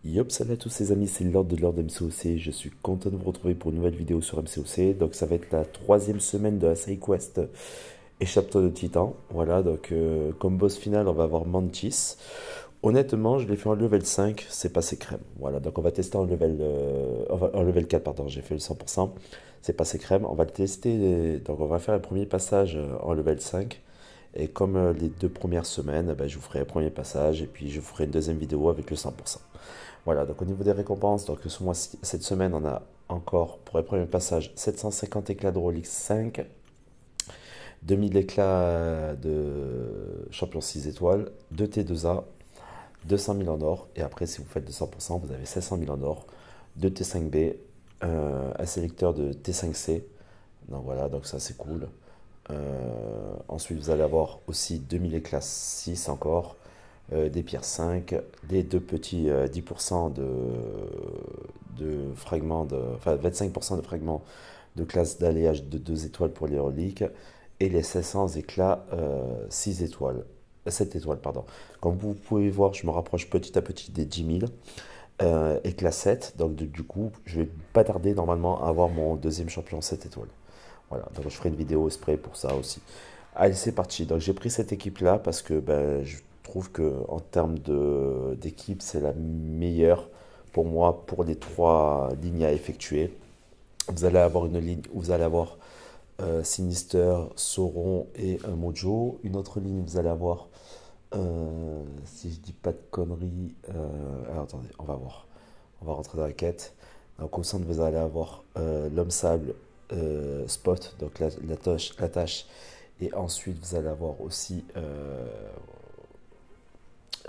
Yop, salut à tous les amis, c'est Lord MCOC. Je suis content de vous retrouver pour une nouvelle vidéo sur MCOC. Donc ça va être la troisième semaine de la Side Quest Échappe-toi de Titan. Voilà, donc comme boss final, on va avoir Mantis. Honnêtement, je l'ai fait en level 5, c'est passé crème. Voilà, donc on va tester en level 4, pardon, j'ai fait le 100%. C'est passé crème. On va le tester, donc on va faire le premier passage en level 5. Et comme les deux premières semaines, ben, je vous ferai le premier passage et puis je vous ferai une deuxième vidéo avec le 100%. Voilà, donc au niveau des récompenses, donc cette semaine, on a encore pour le premier passage 750 éclats de Rolex 5, 2000 éclats de champion 6 étoiles, 2 T2A, 200 000 en or, et après si vous faites de 100%, vous avez 700 000 en or, 2 T5B, un sélecteur de T5C, donc voilà, donc ça c'est cool. Ensuite vous allez avoir aussi 2000 éclats 6 encore, des pierres 5, des deux petits 10% de fragments, enfin 25% de fragments de classe d'alliage de 2 étoiles pour les reliques et les 700 éclats 6 étoiles, 7 étoiles, pardon. Comme vous pouvez voir, je me rapproche petit à petit des 10 000 éclats 7, donc du coup, je vais pas tarder normalement à avoir mon deuxième champion 7 étoiles. Voilà, donc je ferai une vidéo spray pour ça aussi. Allez, c'est parti. Donc j'ai pris cette équipe-là parce que ben, je trouve que en termes d'équipe, c'est la meilleure pour moi pour les trois lignes à effectuer. Vous allez avoir une ligne où vous allez avoir Sinister, Sauron et un Mojo. Une autre ligne, vous allez avoir, si je dis pas de conneries, alors attendez, on va voir. On va rentrer dans la quête. Donc au centre, vous allez avoir l'homme sable, Spot, donc la tâche. Et ensuite, vous allez avoir aussi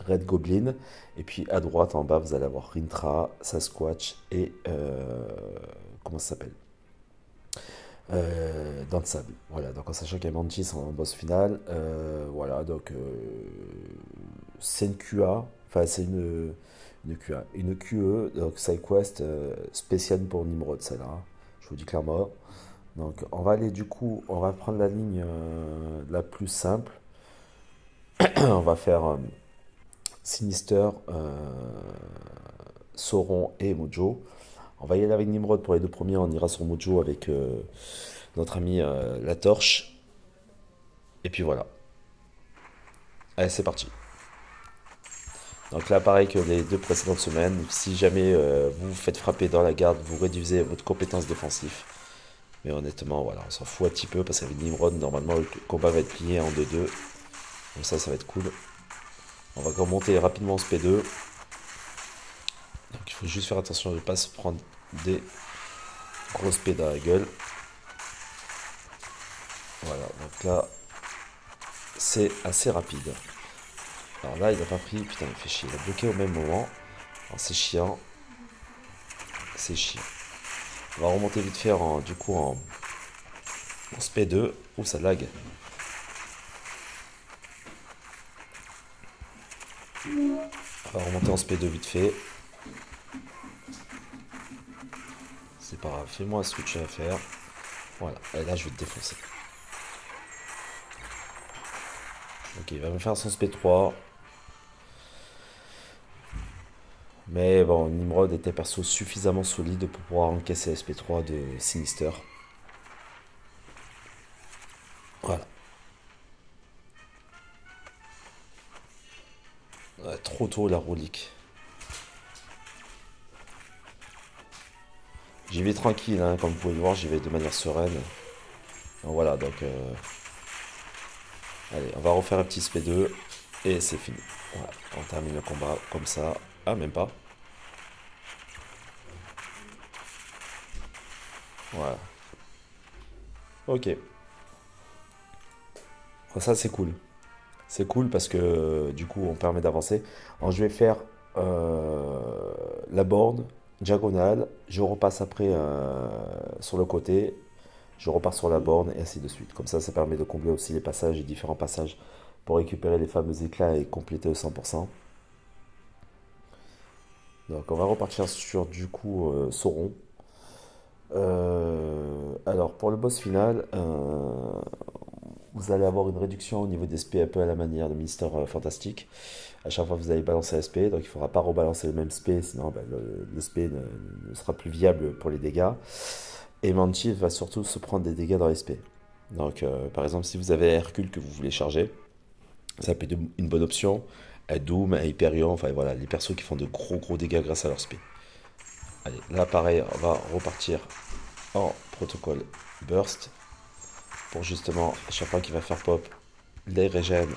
Red Goblin. Et puis à droite, en bas, vous allez avoir Rintra, Sasquatch et comment ça s'appelle, dans le sable. Voilà, donc en sachant qu'il y a Mantis en boss final. Voilà, donc c'est une QA, enfin c'est une QA, une QE, donc SideQuest spéciale pour Nimrod, celle-là, hein. Je vous dis clairement. Donc on va aller du coup, on va prendre la ligne la plus simple. On va faire Sinister, Sauron et Mojo. On va y aller avec Nimrod pour les deux premiers. On ira sur Mojo avec notre ami La Torche. Et puis voilà. Allez, c'est parti. Donc là, pareil que les deux précédentes semaines, si jamais vous vous faites frapper dans la garde, vous réduisez votre compétence défensive. Mais honnêtement, voilà, on s'en fout un petit peu parce qu'avec Nimrod, normalement, le combat va être plié en 2-2. Donc ça va être cool. On va remonter rapidement en SP2. Donc il faut juste faire attention de ne pas se prendre des grosses P dans la gueule. Voilà, donc là, c'est assez rapide. Alors là, il a pas pris, putain, il fait chier, il a bloqué au même moment. Alors c'est chiant. C'est chiant. On va remonter vite fait du coup en SP2. Ouh, ça lag. On va remonter en SP2 vite fait. C'est pas grave, fais-moi un switch à faire. Voilà, et là je vais te défoncer. Ok, il va me faire son SP3. Mais bon, Nimrod était perso suffisamment solide pour pouvoir encaisser SP3 de Sinister. Voilà. Ouais, trop tôt la relique. J'y vais tranquille, hein, comme vous pouvez le voir, j'y vais de manière sereine. Donc voilà, donc allez, on va refaire un petit SP2 et c'est fini. Voilà, on termine le combat comme ça. Ah, même pas. Voilà. Ok. Bon, ça c'est cool. C'est cool parce que du coup on permet d'avancer. Alors je vais faire la borne diagonale. Je repasse après sur le côté. Je repars sur la borne et ainsi de suite. Comme ça permet de combler aussi les passages et différents passages pour récupérer les fameux éclats et compléter au 100%. Donc on va repartir sur du coup Sauron. Alors pour le boss final, vous allez avoir une réduction au niveau des SP un peu à la manière de Mister Fantastique. À chaque fois que vous allez balancer un SP, donc il ne faudra pas rebalancer le même SP, sinon ben, le SP ne sera plus viable pour les dégâts. Et Manchi va surtout se prendre des dégâts dans l'SP. Donc par exemple si vous avez Hercule que vous voulez charger, ça peut être une bonne option. Doom, Hyperion, enfin voilà, les persos qui font de gros dégâts grâce à leur SP. Allez, là pareil, on va repartir en protocole burst pour justement, à chaque fois qu'il va faire pop, les régènes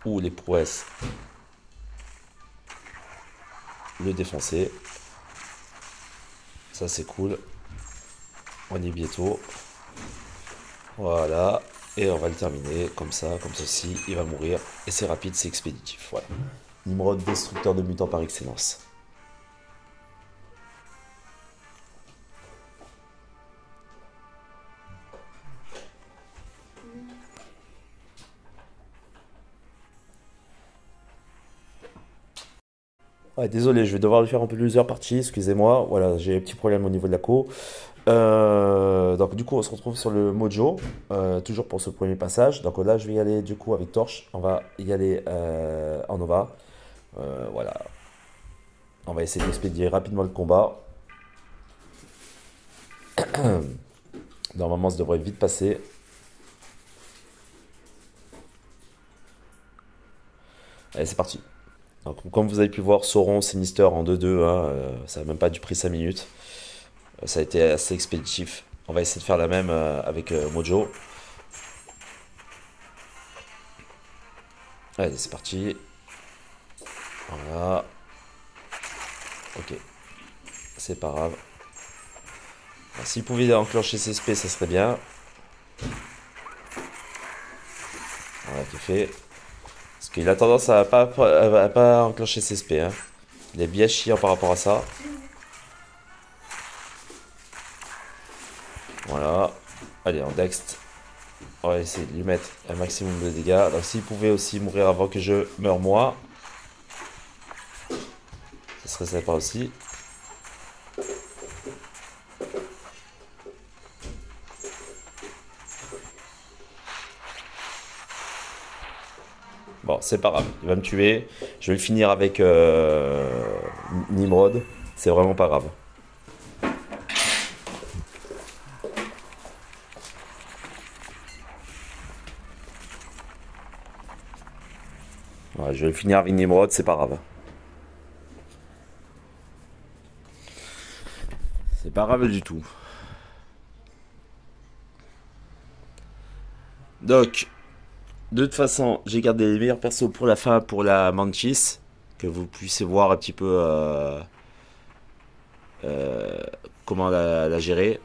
ou les prouesses, le défoncer. Ça c'est cool. On y est bientôt. Voilà. Et on va le terminer comme ça, comme ceci. Il va mourir. Et c'est rapide, c'est expéditif. Voilà. Nimrod, destructeur de mutants par excellence. Ouais, désolé, je vais devoir le faire en plusieurs parties, excusez-moi. Voilà, j'ai un petit problème au niveau de la co. Donc du coup, on se retrouve sur le Mojo, toujours pour ce premier passage. Donc là, je vais y aller du coup avec Torche. On va y aller en Nova. Voilà, on va essayer d'expédier rapidement le combat. Normalement, ça devrait vite passer. Allez, c'est parti. Donc, comme vous avez pu voir, Sauron, Sinister en 2-2, hein, ça n'a même pas dû pris 5 minutes. Ça a été assez expéditif. On va essayer de faire la même avec Mojo. Allez, c'est parti. Voilà. Ok. C'est pas grave. S'il pouvait enclencher ses SP, ça serait bien. Voilà, c'est fait. Parce qu'il a tendance à pas enclencher ses SP. Hein. Il est bien chiant par rapport à ça. Voilà. Allez, en Dext. On va essayer de lui mettre un maximum de dégâts. Donc s'il pouvait aussi mourir avant que je meure moi. Ce serait sympa aussi. Bon, c'est pas grave. Il va me tuer. Je vais le finir avec Nimrod. C'est vraiment pas grave. Ouais, je vais le finir avec Nimrod, c'est pas grave. C'est pas grave du tout. Donc, de toute façon, j'ai gardé les meilleurs persos pour la fin, pour la Mantis. Que vous puissiez voir un petit peu euh, comment la gérer.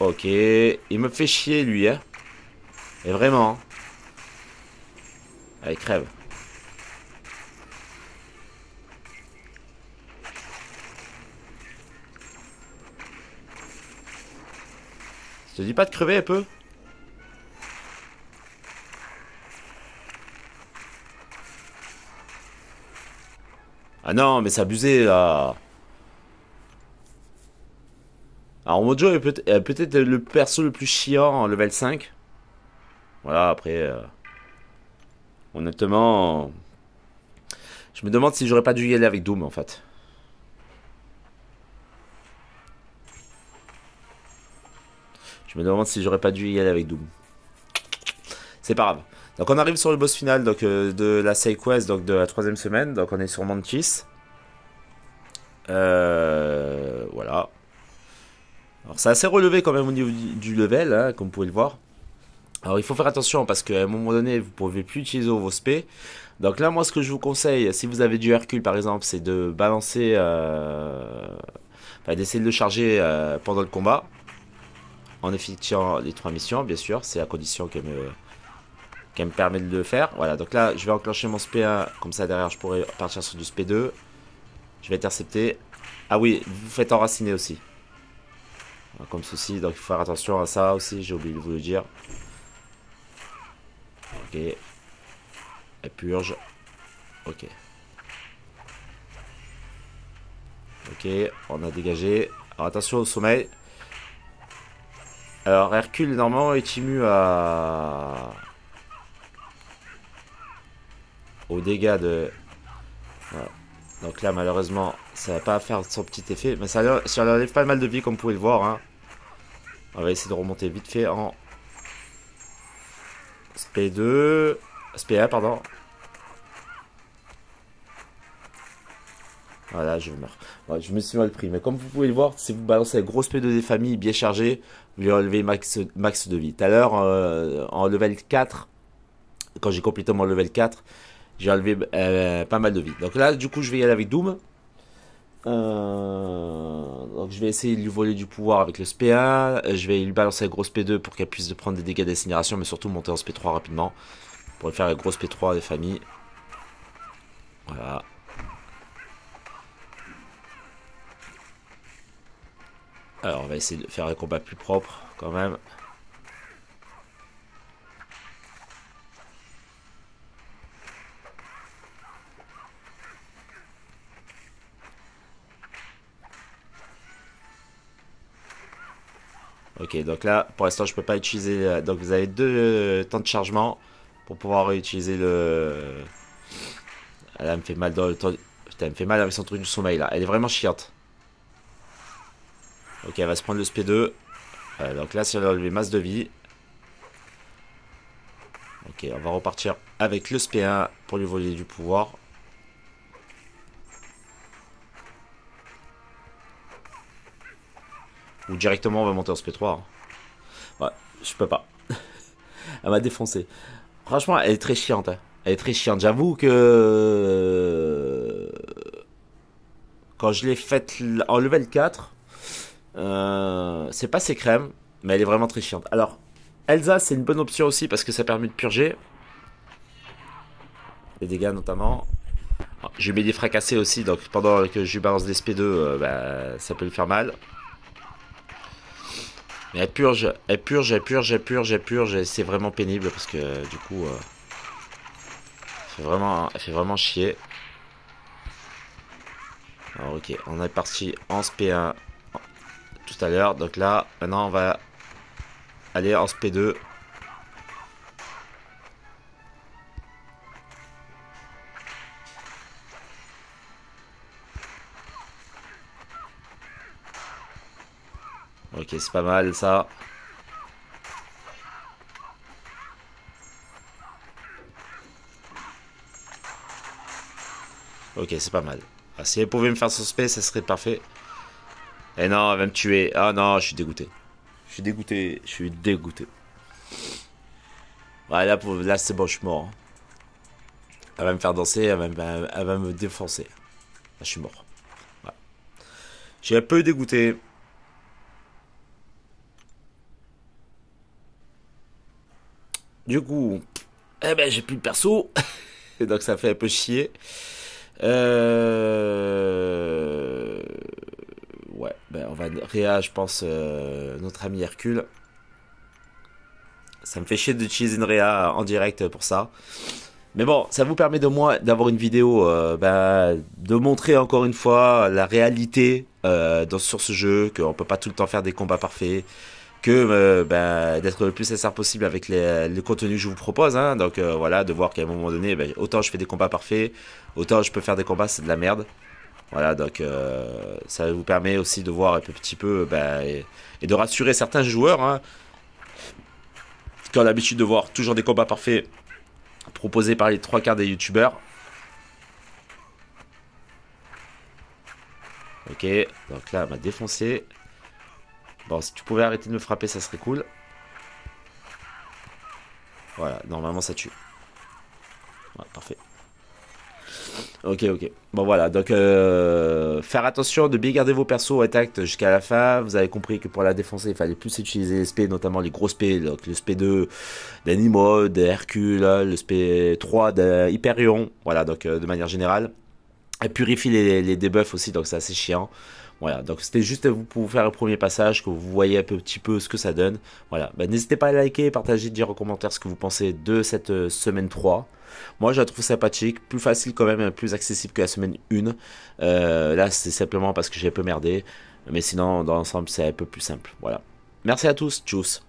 Ok, il me fait chier lui, hein. Et vraiment. Allez, crève. Je te dis pas de crever un peu? Ah non, mais c'est abusé là. Alors Mojo est peut-être le perso le plus chiant en level 5. Voilà, après, honnêtement, je me demande si j'aurais pas dû y aller avec Doom en fait. Je me demande si j'aurais pas dû y aller avec Doom. C'est pas grave. Donc on arrive sur le boss final donc, de la side quest, donc de la troisième semaine. Donc on est sur Mantis. Voilà. Alors c'est assez relevé quand même au niveau du level, hein, comme vous pouvez le voir. Alors il faut faire attention parce qu'à un moment donné, vous ne pouvez plus utiliser vos spé. Donc là, moi, ce que je vous conseille, si vous avez du Hercule par exemple, c'est de balancer, enfin, d'essayer de le charger pendant le combat, en effectuant les 3 missions, bien sûr, c'est à condition qu'elle me permet de le faire. Voilà, donc là, je vais enclencher mon SP1, comme ça derrière, je pourrai partir sur du SP2. Je vais intercepter. Ah oui, vous faites enraciner aussi. Comme ceci, donc il faut faire attention à ça aussi, j'ai oublié de vous le dire. Ok. Elle purge. Ok. Ok, on a dégagé. Alors attention au sommeil. Alors Hercule normalement est immu aux dégâts de... Voilà. Donc là malheureusement ça va pas faire son petit effet. Mais ça leur enlève pas mal de vie comme vous pouvez le voir. Hein. On va essayer de remonter vite fait en SP2... SP1 pardon. Voilà, je meurs. Ouais, je me suis mal pris. Mais comme vous pouvez le voir, si vous balancez la grosse P2 des familles bien chargée, vous lui enlevez max de vie. Tout à l'heure, en level 4, quand j'ai complété mon level 4, j'ai enlevé pas mal de vie. Donc là, du coup, je vais y aller avec Doom. Donc je vais essayer de lui voler du pouvoir avec le SP1. Je vais lui balancer la grosse P2 pour qu'elle puisse prendre des dégâts d'incinération, mais surtout monter en SP3 rapidement. Pour faire la grosse P3 des familles. Voilà. Alors on va essayer de faire un combat plus propre quand même. Ok, donc là pour l'instant je peux pas utiliser. Donc vous avez deux temps de chargement pour pouvoir utiliser le. Là elle me fait mal dans le temps. Putain, elle me fait mal avec son truc du sommeil là. Elle est vraiment chiante. Ok, elle va se prendre le SP2. Donc là, si elle a enlevé masse de vie. Ok, on va repartir avec le SP1 pour lui voler du pouvoir. Ou directement, on va monter en SP3. Ouais, je peux pas. Elle m'a défoncé. Franchement, elle est très chiante. Hein. Elle est très chiante. J'avoue que... Quand je l'ai faite en level 4... c'est pas ses crèmes, mais elle est vraiment très chiante. Alors, Elsa, c'est une bonne option aussi parce que ça permet de purger les dégâts notamment. Je lui mets des fracassés aussi, donc pendant que je lui balance des SP2, bah, ça peut lui faire mal. Mais elle purge, elle purge, elle purge, elle purge, elle purge, et c'est vraiment pénible parce que du coup, elle fait vraiment chier. Alors ok, on est parti en SP1 tout à l'heure, donc là, maintenant on va aller en SP2. Ok, c'est pas mal ça. Ok, c'est pas mal. Ah, si elle pouvait me faire son spé, ça serait parfait. Eh non, elle va me tuer. Ah non, je suis dégoûté. Je suis dégoûté. Je suis dégoûté. Ouais, là c'est bon, je suis mort. Hein. Elle va me faire danser, elle va me défoncer. Là, je suis mort. Ouais. Je suis un peu dégoûté. Du coup, eh ben j'ai plus de perso. Donc ça fait un peu chier. Ouais, ben on va réa, je pense, notre ami Hercule. Ça me fait chier d'utiliser une réa en direct pour ça. Mais bon, ça vous permet de moi d'avoir une vidéo, de montrer encore une fois la réalité sur ce jeu, qu'on peut pas tout le temps faire des combats parfaits, que d'être le plus sincère possible avec le contenu que je vous propose. Hein. Donc voilà, de voir qu'à un moment donné, autant je fais des combats parfaits, autant je peux faire des combats, c'est de la merde. Voilà, donc ça vous permet aussi de voir un petit peu et de rassurer certains joueurs hein, qui ont l'habitude de voir toujours des combats parfaits proposés par les trois quarts des youtubeurs. Ok, donc là, elle m'a défoncé. Bon, si tu pouvais arrêter de me frapper, ça serait cool. Voilà, normalement ça tue. Ouais, parfait. Ok, ok. Bon voilà, donc faire attention de bien garder vos persos intacts jusqu'à la fin. Vous avez compris que pour la défoncer, il fallait plus utiliser les SP, notamment les gros SP, donc le SP2 d'Animode, d'Hercule, le SP3 d'Hyperion. Voilà, donc de manière générale. Elle purifie les debuffs aussi, donc c'est assez chiant. Voilà, donc c'était juste pour vous faire le premier passage, que vous voyez un petit peu ce que ça donne. Voilà, n'hésitez pas à liker, partager, dire en commentaire ce que vous pensez de cette semaine 3. Moi, je la trouve sympathique, plus facile quand même, plus accessible que la semaine 1. Là, c'est simplement parce que j'ai un peu merdé. Mais sinon, dans l'ensemble, c'est un peu plus simple. Voilà. Merci à tous, tchuss.